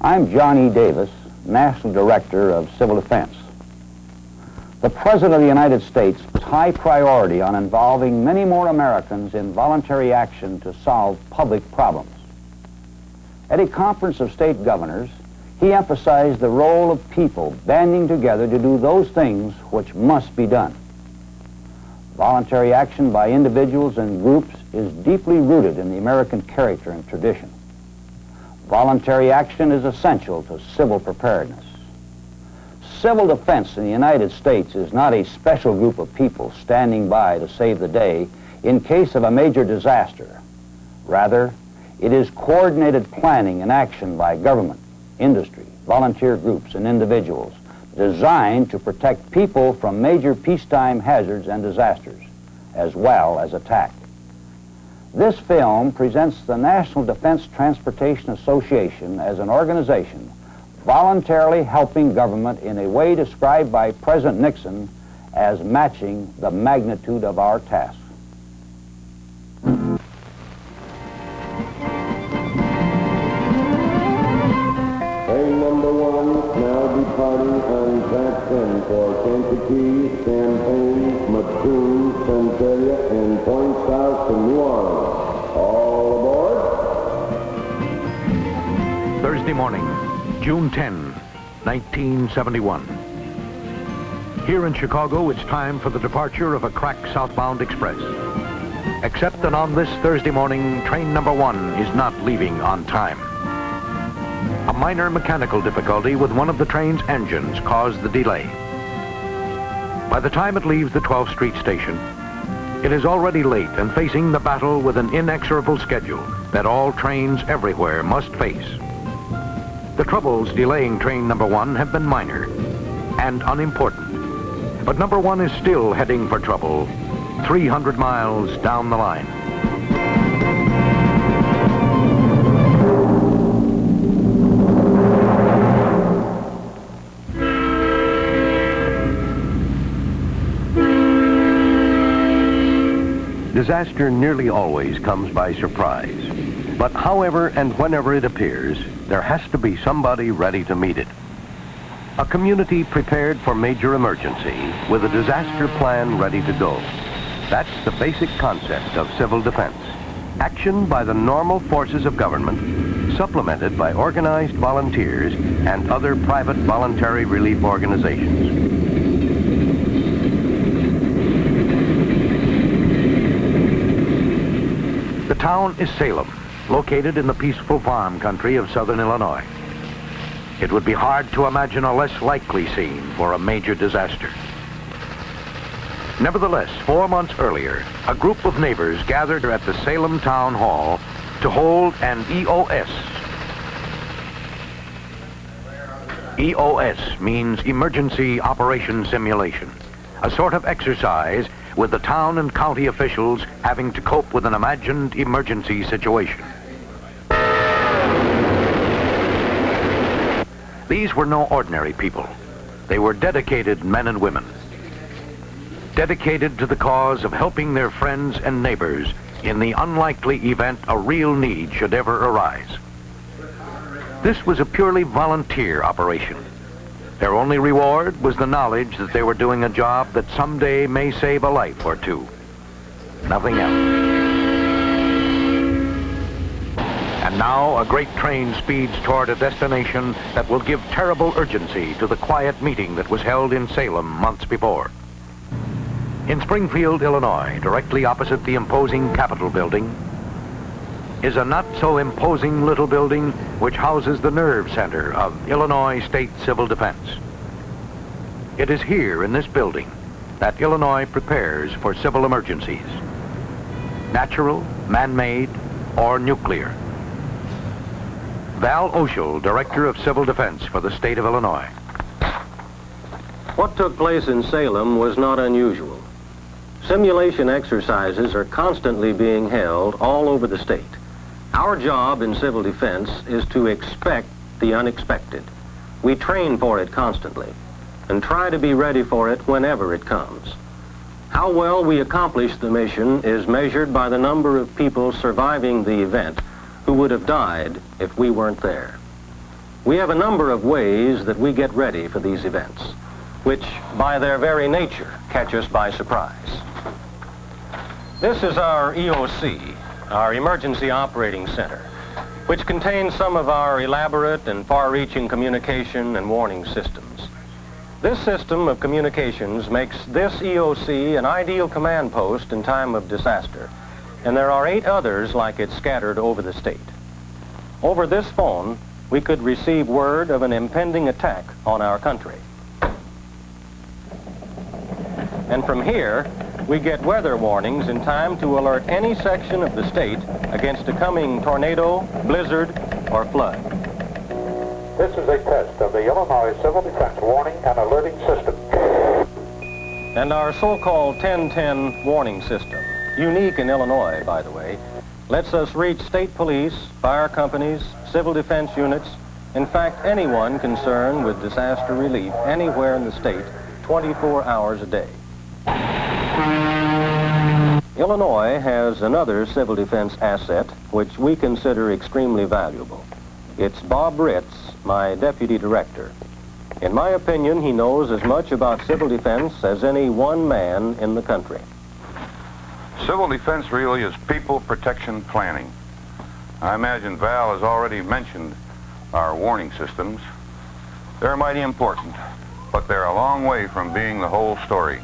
I'm John E. Davis, National Director of Civil Defense. The President of the United States puts high priority on involving many more Americans in voluntary action to solve public problems. At a conference of state governors, he emphasized the role of people banding together to do those things which must be done. Voluntary action by individuals and groups is deeply rooted in the American character and tradition. Voluntary action is essential to civil preparedness. Civil defense in the United States is not a special group of people standing by to save the day in case of a major disaster. Rather, it is coordinated planning and action by government, industry, volunteer groups, and individuals designed to protect people from major peacetime hazards and disasters, as well as attack. This film presents the National Defense Transportation Association as an organization voluntarily helping government in a way described by President Nixon as matching the magnitude of our task. Train number 1 now departing on track 10 for Kankakee, Champaign, Mattoon, Centralia, and Point South to New Orleans. All aboard. Thursday morning, June 10, 1971. Here in Chicago, it's time for the departure of a crack southbound express. Except that on this Thursday morning, train number 1 is not leaving on time. A minor mechanical difficulty with one of the train's engines caused the delay. By the time it leaves the 12th Street station, it is already late and facing the battle with an inexorable schedule that all trains everywhere must face. The troubles delaying train number 1 have been minor and unimportant, but number 1 is still heading for trouble 300 miles down the line. Disaster nearly always comes by surprise. But however and whenever it appears, there has to be somebody ready to meet it. A community prepared for major emergency with a disaster plan ready to go. That's the basic concept of civil defense. Action by the normal forces of government, supplemented by organized volunteers and other private voluntary relief organizations. The town is Salem, located in the peaceful farm country of southern Illinois. It would be hard to imagine a less likely scene for a major disaster. Nevertheless, 4 months earlier, a group of neighbors gathered at the Salem Town Hall to hold an EOS. EOS means Emergency Operation Simulation, a sort of exercise with the town and county officials having to cope with an imagined emergency situation. These were no ordinary people. They were dedicated men and women, dedicated to the cause of helping their friends and neighbors in the unlikely event a real need should ever arise. This was a purely volunteer operation. Their only reward was the knowledge that they were doing a job that someday may save a life or two. Nothing else. And now a great train speeds toward a destination that will give terrible urgency to the quiet meeting that was held in Salem months before. In Springfield, Illinois, directly opposite the imposing Capitol building, is a not-so-imposing little building which houses the nerve center of Illinois State Civil Defense. It is here in this building that Illinois prepares for civil emergencies, natural, man-made, or nuclear. Val Oshel, Director of Civil Defense for the state of Illinois. What took place in Salem was not unusual. Simulation exercises are constantly being held all over the state. Our job in civil defense is to expect the unexpected. We train for it constantly and try to be ready for it whenever it comes. How well we accomplish the mission is measured by the number of people surviving the event who would have died if we weren't there. We have a number of ways that we get ready for these events, which, by their very nature, catch us by surprise. This is our EOC, our Emergency Operating Center, which contains some of our elaborate and far-reaching communication and warning systems. This system of communications makes this EOC an ideal command post in time of disaster, and there are 8 others like it scattered over the state. Over this phone, we could receive word of an impending attack on our country. And from here, we get weather warnings in time to alert any section of the state against a coming tornado, blizzard, or flood. This is a test of the Illinois Civil Defense Warning and Alerting System. And our so-called 1010 warning system, unique in Illinois, by the way, lets us reach state police, fire companies, civil defense units, in fact, anyone concerned with disaster relief anywhere in the state, 24 hours a day. Illinois has another civil defense asset which we consider extremely valuable. It's Bob Ritz, my deputy director. In my opinion, he knows as much about civil defense as any one man in the country. Civil defense really is people protection planning. I imagine Val has already mentioned our warning systems. They're mighty important, but they're a long way from being the whole story.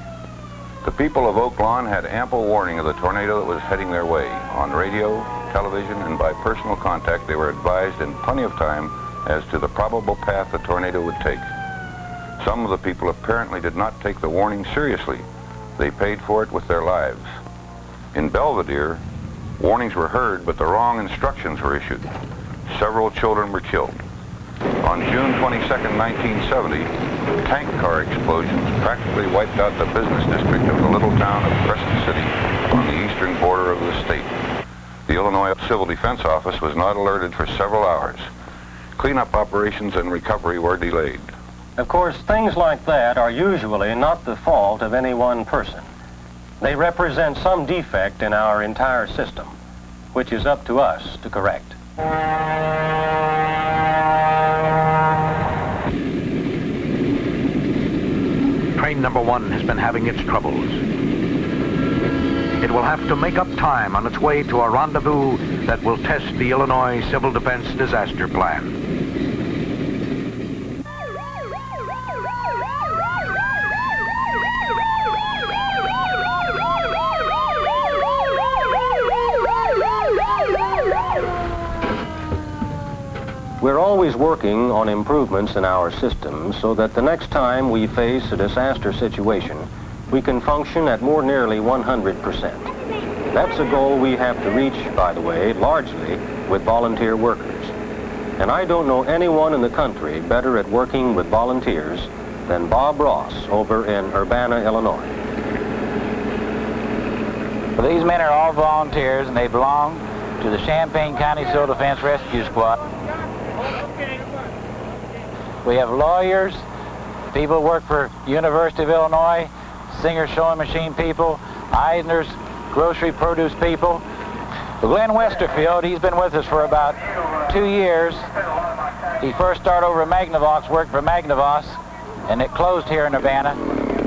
The people of Oak Lawn had ample warning of the tornado that was heading their way. On radio, television, and by personal contact, they were advised in plenty of time as to the probable path the tornado would take. Some of the people apparently did not take the warning seriously. They paid for it with their lives. In Belvedere, warnings were heard, but the wrong instructions were issued. Several children were killed. On June 22, 1970, tank car explosions practically wiped out the business district of the little town of Crescent City on the eastern border of the state. The Illinois Civil Defense Office was not alerted for several hours. Cleanup operations and recovery were delayed. Of course, things like that are usually not the fault of any one person. They represent some defect in our entire system, which is up to us to correct. Train number 1 has been having its troubles. It will have to make up time on its way to a rendezvous that will test the Illinois Civil Defense Disaster Plan. We're always working on improvements in our system so that the next time we face a disaster situation, we can function at more nearly 100%. That's a goal we have to reach, by the way, largely with volunteer workers. And I don't know anyone in the country better at working with volunteers than Bob Ross over in Urbana, Illinois. Well, these men are all volunteers, and they belong to the Champaign County Civil Defense Rescue Squad. We have lawyers, people who work for University of Illinois, Singer sewing machine people, Eisner's grocery produce people. But Glenn Westerfield, he's been with us for about 2 years. He first started over at Magnavox, worked for Magnavox, and it closed here in Urbana.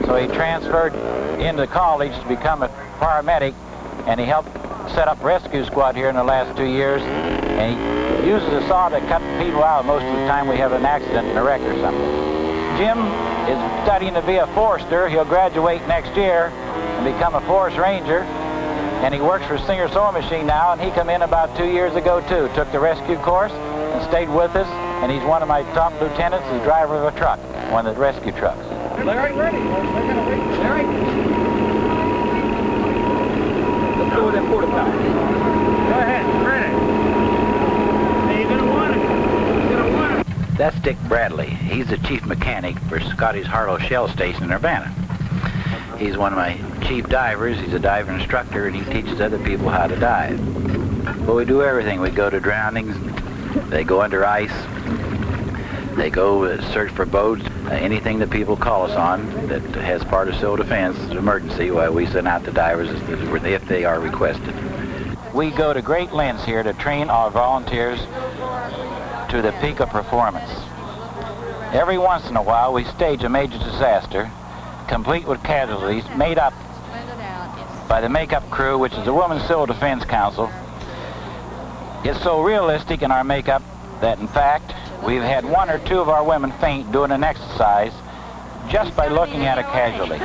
So he transferred into college to become a paramedic, and he helped set up rescue squad here in the last 2 years. And he uses a saw to cut people out most of the time we have an accident and a wreck or something. Jim is studying to be a forester. He'll graduate next year and become a forest ranger. And he works for Singer Sewing Machine now, and he come in about 2 years ago too. Took the rescue course and stayed with us, and he's one of my top lieutenants, the driver of a truck, one of the rescue trucks. Larry, ready. Larry. Let's go with that porta potty. Go ahead, ready. You're gonna want it. You're gonna want it. That's Dick Bradley. He's the chief mechanic for Scotty's Harlow Shell Station in Urbana. He's one of my chief divers. He's a diver instructor, and he teaches other people how to dive. But we do everything. We go to drownings. They go under ice. They go search for boats. Anything that people call us on that has part of civil defense, emergency, well, we send out the divers if they are requested. We go to great lengths here to train our volunteers to the peak of performance. Every once in a while, we stage a major disaster, complete with casualties made up by the makeup crew, which is the Women's Civil Defense Council. It's so realistic in our makeup that, in fact, we've had one or two of our women faint doing an exercise just by looking at a casualty.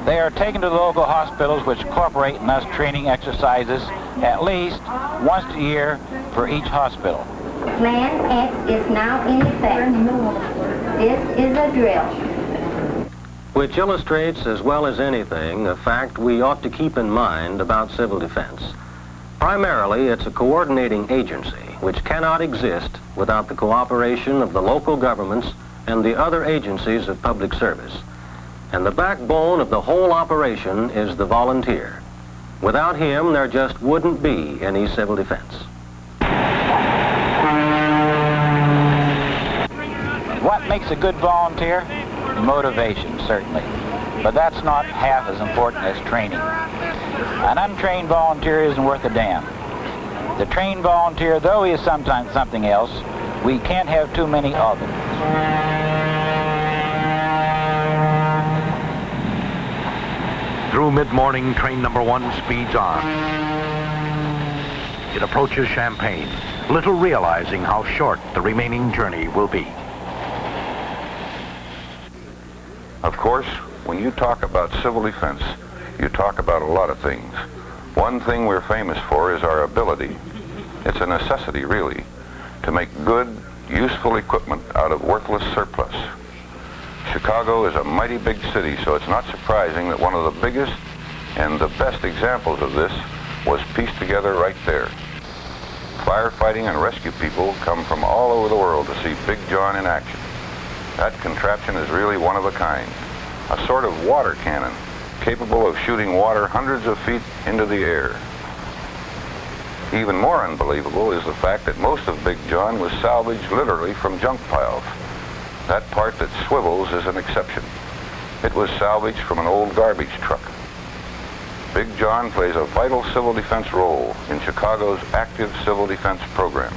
They are taken to the local hospitals, which cooperate in us training exercises at least once a year for each hospital. Plan X is now in effect. This is a drill. Which illustrates, as well as anything, a fact we ought to keep in mind about civil defense. Primarily, it's a coordinating agency which cannot exist without the cooperation of the local governments and the other agencies of public service. And the backbone of the whole operation is the volunteer. Without him, there just wouldn't be any civil defense. What makes a good volunteer? Motivation, certainly. But that's not half as important as training. An untrained volunteer isn't worth a damn. The trained volunteer, though he is sometimes something else, we can't have too many of them. Through mid-morning, train number 1 speeds on. It approaches Champaign, little realizing how short the remaining journey will be. Of course, when you talk about civil defense, you talk about a lot of things. One thing we're famous for is our ability. It's a necessity, really, to make good, useful equipment out of worthless surplus. Chicago is a mighty big city, so it's not surprising that one of the biggest and the best examples of this was pieced together right there. Firefighting and rescue people come from all over the world to see Big John in action. That contraption is really one of a kind, a sort of water cannon, capable of shooting water hundreds of feet into the air. Even more unbelievable is the fact that most of Big John was salvaged literally from junk piles. That part that swivels is an exception. It was salvaged from an old garbage truck. Big John plays a vital civil defense role in Chicago's active civil defense program.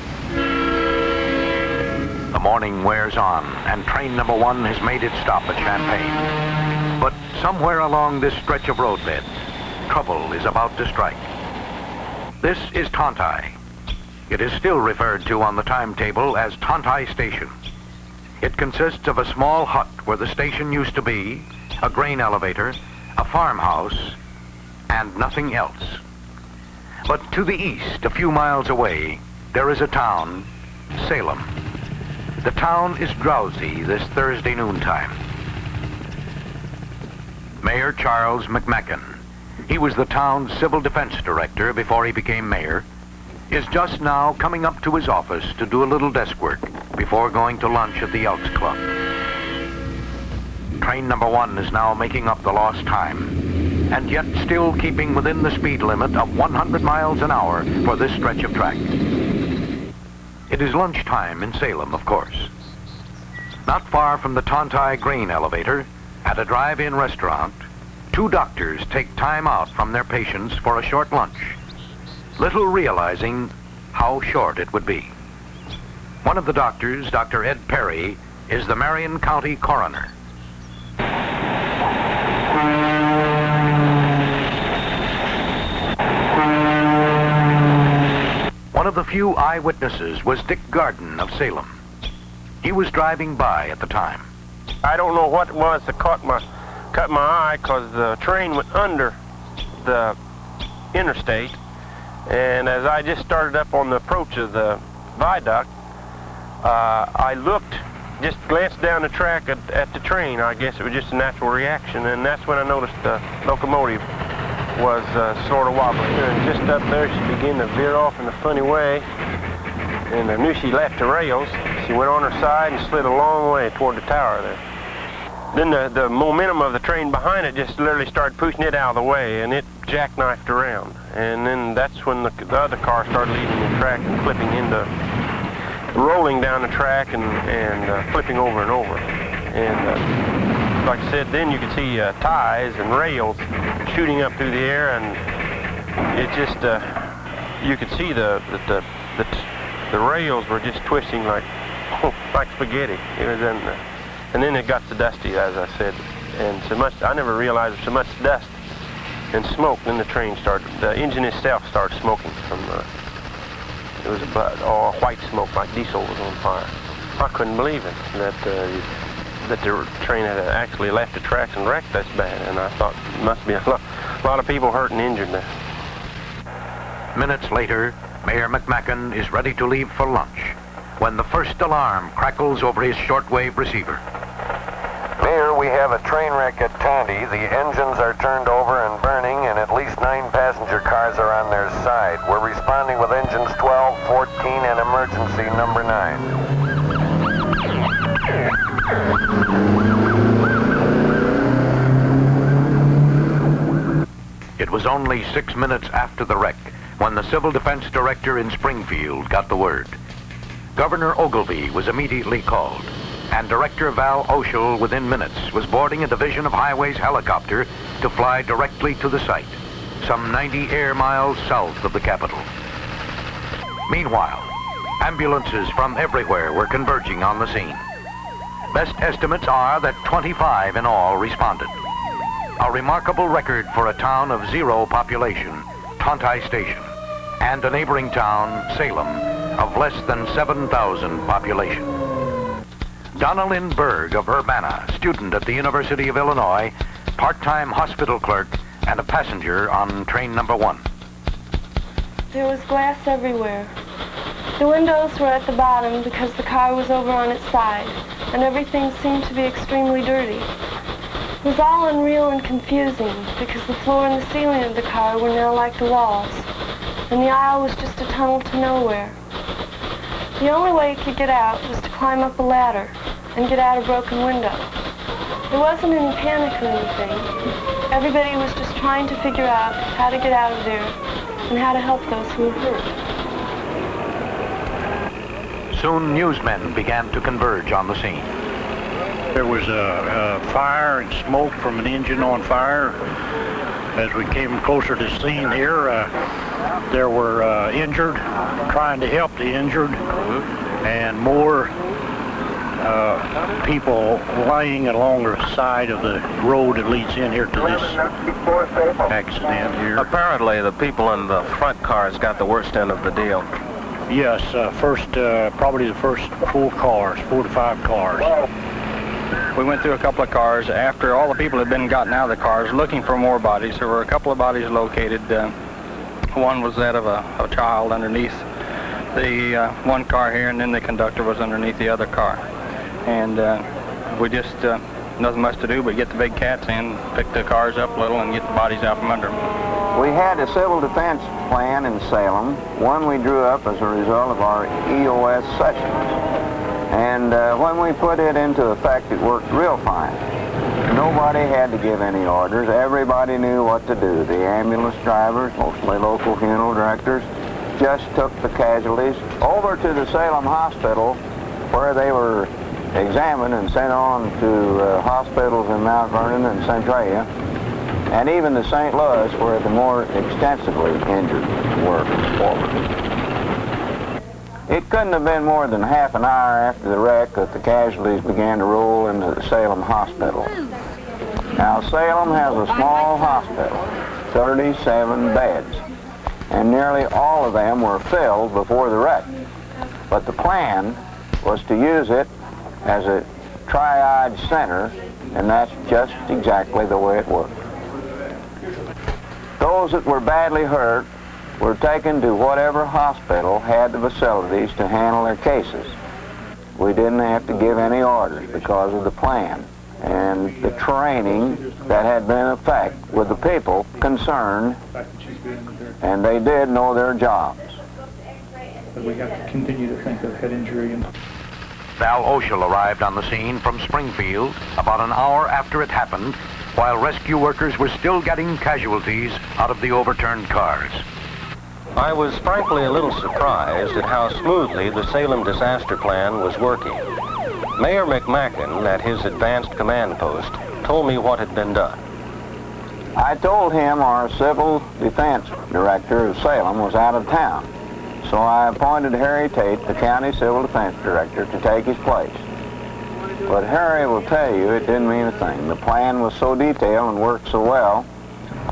The morning wears on, and train number 1 has made its stop at Champaign. But somewhere along this stretch of roadbed, trouble is about to strike. This is Tonti. It is still referred to on the timetable as Tonti Station. It consists of a small hut where the station used to be, a grain elevator, a farmhouse, and nothing else. But to the east, a few miles away, there is a town, Salem. The town is drowsy this Thursday noontime. Mayor Charles McMacken, he was the town's civil defense director before he became mayor, is just now coming up to his office to do a little desk work before going to lunch at the Elks Club. Train number 1 is now making up the lost time, and yet still keeping within the speed limit of 100 miles an hour for this stretch of track. It is lunchtime in Salem, of course. Not far from the Tonti grain elevator, at a drive-in restaurant, 2 doctors take time out from their patients for a short lunch, little realizing how short it would be. One of the doctors, Dr. Ed Perry, is the Marion County coroner. One of the few eyewitnesses was Dick Garden of Salem. He was driving by at the time. I don't know what it was that cut my eye, because the train went under the interstate, and as I just started up on the approach of the viaduct, I looked, just glanced down the track at the train. I guess it was just a natural reaction, and that's when I noticed the locomotive was sort of wobbling. And just up there, she began to veer off in a funny way, and I knew she left the rails. She went on her side and slid a long way toward the tower there. Then the momentum of the train behind it just literally started pushing it out of the way, and it jackknifed around. And then that's when the other car started leaving the track and flipping into, rolling down the track and flipping over and over. And like I said, then you could see ties and rails shooting up through the air, and it just, you could see the the rails were just twisting like spaghetti. It was and then it got so dusty, as I said, and so much. I never realized there was so much dust and smoke. Then the train started. The engine itself started smoking from. It was all white smoke, like diesel was on fire. I couldn't believe it that the train had actually left the tracks and wrecked this bad, and I thought it must be a lot of people hurt and injured there. Minutes later, Mayor McMacken is ready to leave for lunch when the first alarm crackles over his shortwave receiver. Mayor, we have a train wreck at Tonti. The engines are turned over and burning, and at least 9 passenger cars are on their side. We're responding with engines 12, 14, and emergency number 9. It was only 6 minutes after the wreck when the Civil Defense Director in Springfield got the word. Governor Ogilvie was immediately called, and Director Val Oshel, within minutes, was boarding a Division of Highways helicopter to fly directly to the site, some 90 air miles south of the capital. Meanwhile, ambulances from everywhere were converging on the scene. Best estimates are that 25 in all responded. A remarkable record for a town of 0 population, Tonti Station, and a neighboring town, Salem, of less than 7,000 population. Donalyn Berg of Urbana, student at the University of Illinois, part-time hospital clerk, and a passenger on train number 1. There was glass everywhere. The windows were at the bottom because the car was over on its side, and everything seemed to be extremely dirty. It was all unreal and confusing because the floor and the ceiling of the car were now like the walls, and the aisle was just a tunnel to nowhere. The only way you could get out was to climb up a ladder and get out a broken window. There wasn't any panic or anything. Everybody was just trying to figure out how to get out of there and how to help those who were hurt. Soon newsmen began to converge on the scene. There was a fire and smoke from an engine on fire. As we came closer to the scene here, there were injured, trying to help the injured, and more people lying along the side of the road that leads in here to this accident here. Apparently, the people in the front cars got the worst end of the deal. Yes, probably the first 4 to 5 cars. We went through a couple of cars. After all the people had been gotten out of the cars looking for more bodies, there were a couple of bodies located. One was that of a child underneath the one car here, and then the conductor was underneath the other car. And we just, nothing much to do but get the big cats in, pick the cars up a little, and get the bodies out from under them. We had a civil defense plan in Salem, one we drew up as a result of our EOS sessions. And when we put it into effect, it worked real fine. Nobody had to give any orders. Everybody knew what to do. The ambulance drivers, mostly local funeral directors, just took the casualties over to the Salem Hospital, where they were examined and sent on to hospitals in Mount Vernon and Centralia, and even to St. Louis, where the more extensively injured were forwarded. It couldn't have been more than half an hour after the wreck that the casualties began to roll into the Salem Hospital. Now, Salem has a small hospital, 37 beds, and nearly all of them were filled before the wreck. But the plan was to use it as a triage center, and that's just exactly the way it worked. Those that were badly hurt were taken to whatever hospital had the facilities to handle their cases. We didn't have to give any orders because of the plan and the training that had been in effect with the people concerned, and they did know their jobs. But we have to continue to think of head injury. Val Oshel arrived on the scene from Springfield about an hour after it happened, while rescue workers were still getting casualties out of the overturned cars. I was frankly a little surprised at how smoothly the Salem disaster plan was working. Mayor McMacken, at his advanced command post, told me what had been done. I told him our civil defense director of Salem was out of town, So I appointed Harry Tate, the County Civil Defense Director, to take his place. But Harry will tell you it didn't mean a thing. The plan was so detailed and worked so well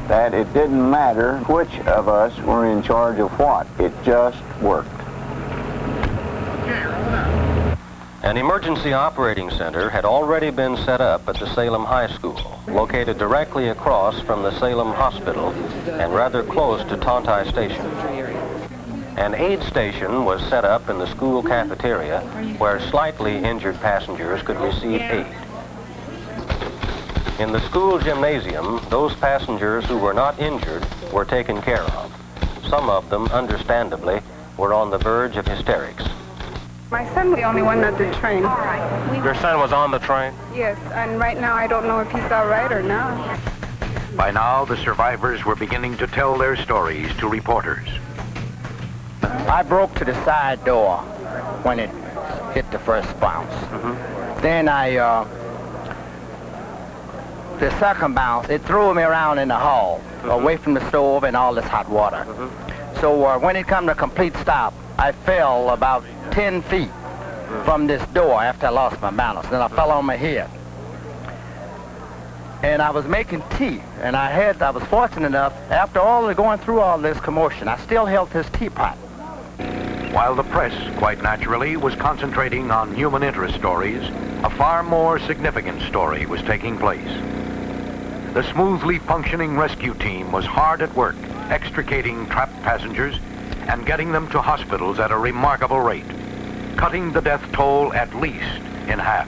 that it didn't matter which of us were in charge of what. It just worked. An emergency operating center had already been set up at the Salem High School, located directly across from the Salem Hospital and rather close to Tonti Station. An aid station was set up in the school cafeteria where slightly injured passengers could receive aid. In the school gymnasium, those passengers who were not injured were taken care of. Some of them, understandably, were on the verge of hysterics. My son was the only one on the train. Your son was on the train? Yes, and right now I don't know if he's all right or not. By now, the survivors were beginning to tell their stories to reporters. I broke to the side door when it hit the first bounce. Then the second bounce, it threw me around in the hall, away from the stove and all this hot water. So when it come to complete stop, I fell about 10 feet from this door after I lost my balance. Then I fell on my head. And I was making tea, and I was fortunate enough, after going through all this commotion, I still held this teapot. While the press, quite naturally, was concentrating on human interest stories, a far more significant story was taking place. The smoothly functioning rescue team was hard at work, extricating trapped passengers and getting them to hospitals at a remarkable rate, cutting the death toll at least in half.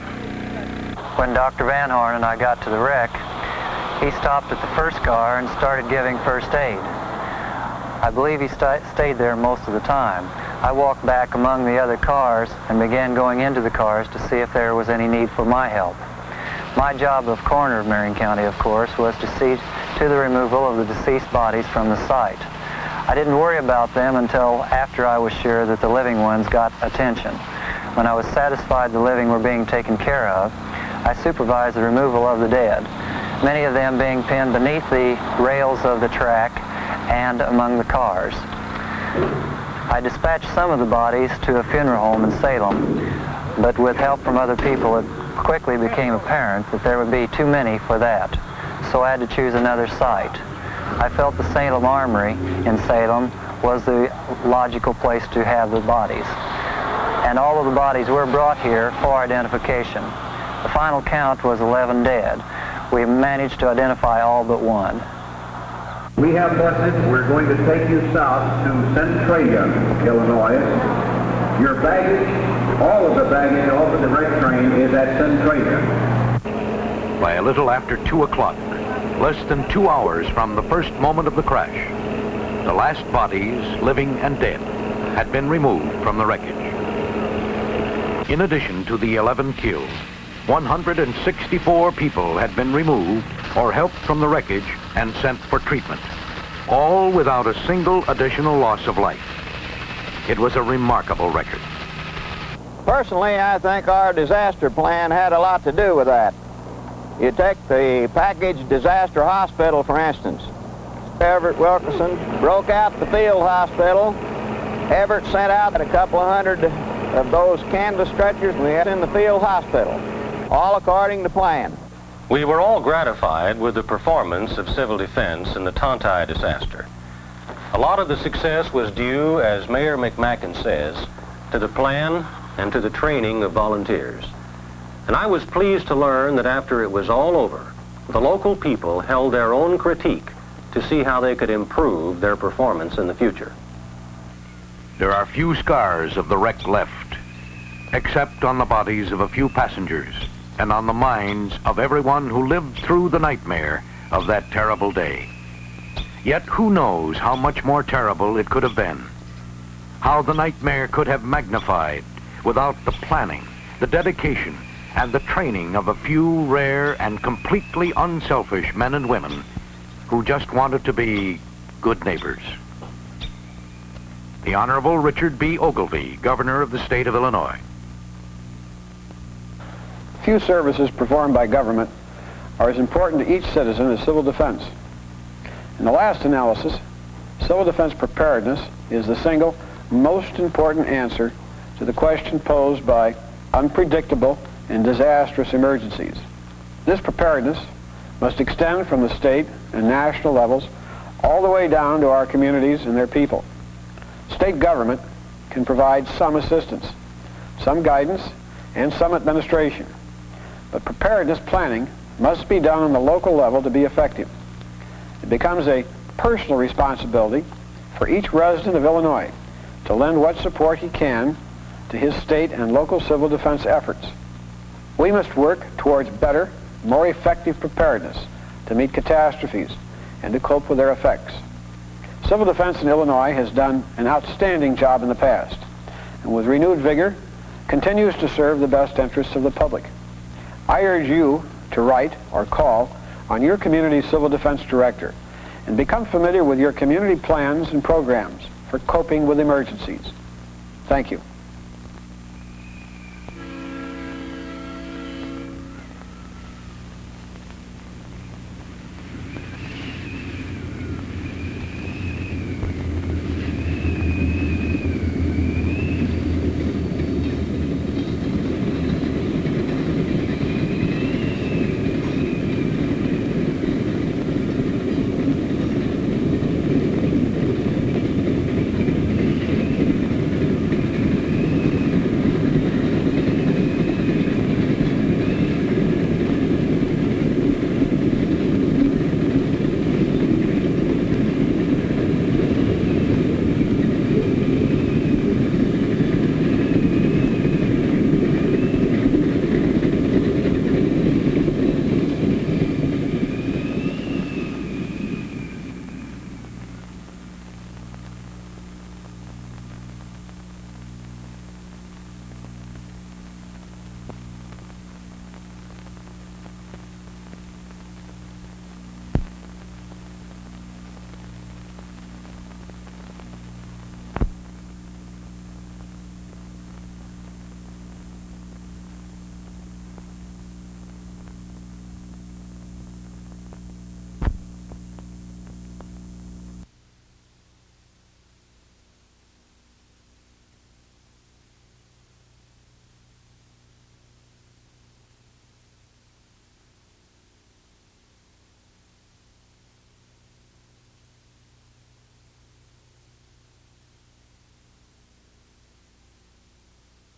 When Dr. Van Horn and I got to the wreck, he stopped at the first car and started giving first aid. I believe he stayed there most of the time. I walked back among the other cars and began going into the cars to see if there was any need for my help. My job of coroner of Marion County, of course, was to see to the removal of the deceased bodies from the site. I didn't worry about them until after I was sure that the living ones got attention. When I was satisfied the living were being taken care of, I supervised the removal of the dead, many of them being pinned beneath the rails of the track and among the cars. I dispatched some of the bodies to a funeral home in Salem, but with help from other people, it quickly became apparent that there would be too many for that, so I had to choose another site. I felt the Salem Armory in Salem was the logical place to have the bodies, and all of the bodies were brought here for identification. The final count was 11 dead. We managed to identify all but one. We have message. We're going to take you south to Centralia, Illinois. Your baggage, all of the baggage off of the wreck train is at Centralia. By a little after 2 o'clock, less than 2 hours from the first moment of the crash, the last bodies, living and dead, had been removed from the wreckage. In addition to the 11 killed, 164 people had been removed or helped from the wreckage and sent for treatment, all without a single additional loss of life. It was a remarkable record. Personally, I think our disaster plan had a lot to do with that. You take the package disaster hospital, for instance. Everett Wilkerson broke out the field hospital. Everett sent out a couple of hundred of those canvas stretchers we had in the field hospital, all according to plan. We were all gratified with the performance of civil defense in the Tonti disaster. A lot of the success was due, as Mayor McMacken says, to the plan and to the training of volunteers. And I was pleased to learn that after it was all over, the local people held their own critique to see how they could improve their performance in the future. There are few scars of the wreck left, except on the bodies of a few passengers and on the minds of everyone who lived through the nightmare of that terrible day. Yet who knows how much more terrible it could have been, how the nightmare could have magnified without the planning, the dedication, and the training of a few rare and completely unselfish men and women who just wanted to be good neighbors. The Honorable Richard B. Ogilvie, Governor of the State of Illinois. Few services performed by government are as important to each citizen as civil defense. In the last analysis, civil defense preparedness is the single most important answer to the question posed by unpredictable and disastrous emergencies. This preparedness must extend from the state and national levels all the way down to our communities and their people. State government can provide some assistance, some guidance, and some administration. But preparedness planning must be done on the local level to be effective. It becomes a personal responsibility for each resident of Illinois to lend what support he can to his state and local civil defense efforts. We must work towards better, more effective preparedness to meet catastrophes and to cope with their effects. Civil defense in Illinois has done an outstanding job in the past, and with renewed vigor continues to serve the best interests of the public. I urge you to write or call on your community civil defense director and become familiar with your community plans and programs for coping with emergencies. Thank you.